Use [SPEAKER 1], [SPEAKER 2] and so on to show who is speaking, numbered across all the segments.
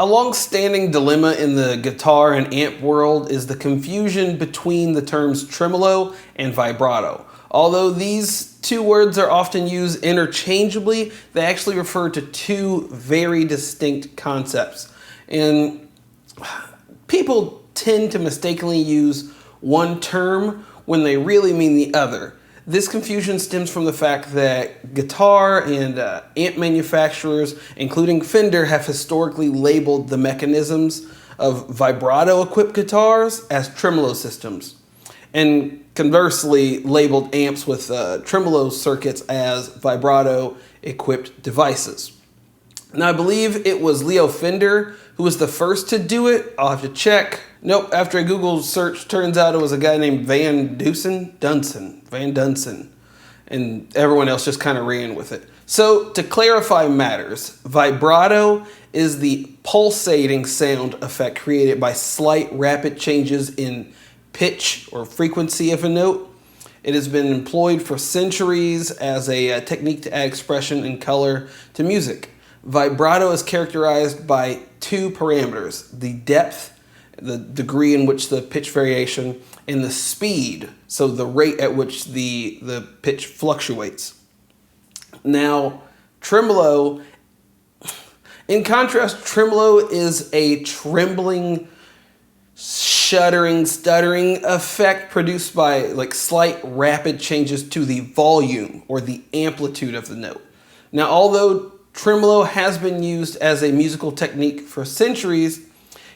[SPEAKER 1] A long-standing dilemma in the guitar and amp world is the confusion between the terms tremolo and vibrato. Although these two words are often used interchangeably, they actually refer to two very distinct concepts. And people tend to mistakenly use one term when they really mean the other. This confusion stems from the fact that guitar and amp manufacturers, including Fender, have historically labeled the mechanisms of vibrato-equipped guitars as tremolo systems, and conversely labeled amps with tremolo circuits as vibrato-equipped devices. Now, I believe it was Leo Fender who was the first to do it. I'll have to check. Nope, after a Google search, turns out it was a guy named Van Dusen, and everyone else just kind of ran with it. So, to clarify matters, vibrato is the pulsating sound effect created by slight rapid changes in pitch or frequency of a note. It has been employed for centuries as a technique to add expression and color to music. Vibrato is characterized by two parameters: the depth, the degree in which the pitch variation, and the speed, so the rate at which the pitch fluctuates. Now, tremolo, in contrast, tremolo is a trembling, shuddering, stuttering effect produced by slight rapid changes to the volume or the amplitude of the note. Now, although tremolo has been used as a musical technique for centuries,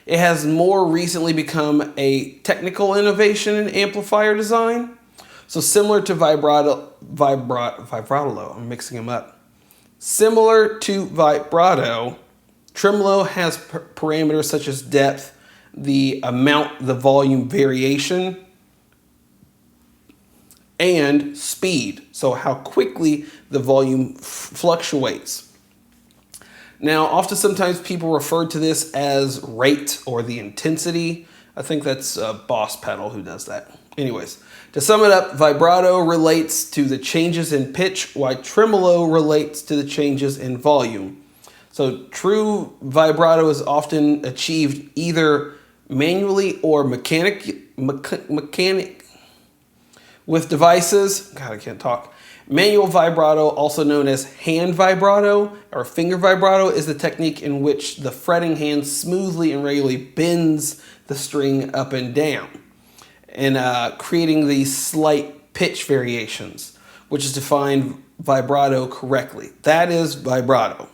[SPEAKER 1] it has more recently become a technical innovation in amplifier design. So similar to vibrato, I'm mixing them up. Similar to vibrato, tremolo has parameters such as depth, the amount, the volume variation, and speed, so how quickly the volume fluctuates. Now, often sometimes people refer to this as rate or the intensity. I think that's Boss Pedal who does that. Anyways, to sum it up, vibrato relates to the changes in pitch, while tremolo relates to the changes in volume. So true vibrato is often achieved either manually or mechanic with devices. God, I can't talk. Manual vibrato, also known as hand vibrato or finger vibrato, is the technique in which the fretting hand smoothly and regularly bends the string up and down, and creating these slight pitch variations, which is to find vibrato correctly. That is vibrato.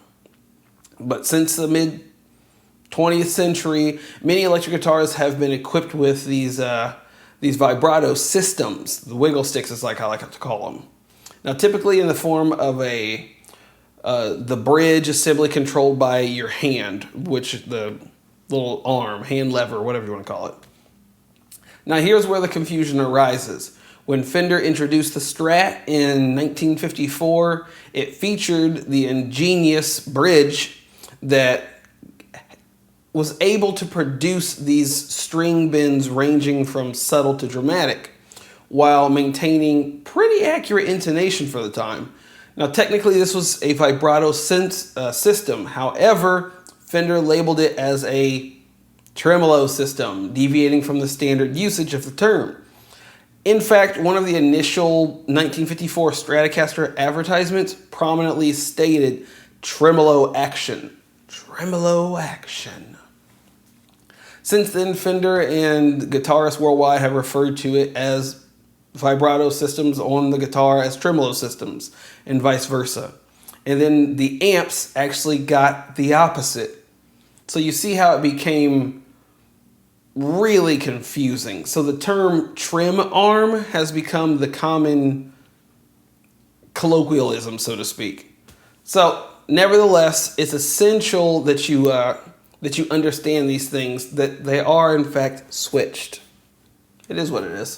[SPEAKER 1] But since the mid 20th century, many electric guitars have been equipped with these vibrato systems. The wiggle sticks is like I like to call them. Now, typically in the form of the bridge is simply controlled by your hand, which the little arm, hand lever, whatever you want to call it. Now, here's where the confusion arises. When Fender introduced the Strat in 1954, it featured the ingenious bridge that was able to produce these string bends ranging from subtle to dramatic, while maintaining pretty accurate intonation for the time. Now, technically, this was a vibrato system. However, Fender labeled it as a tremolo system, deviating from the standard usage of the term. In fact, one of the initial 1954 Stratocaster advertisements prominently stated tremolo action. Tremolo action. Since then, Fender and guitarists worldwide have referred to it as vibrato systems on the guitar as tremolo systems, and vice versa. And then the amps actually got the opposite. So you see how it became really confusing. So the term trem arm has become the common colloquialism, so to speak. So nevertheless, it's essential that you understand these things, that they are in fact switched. It is what it is.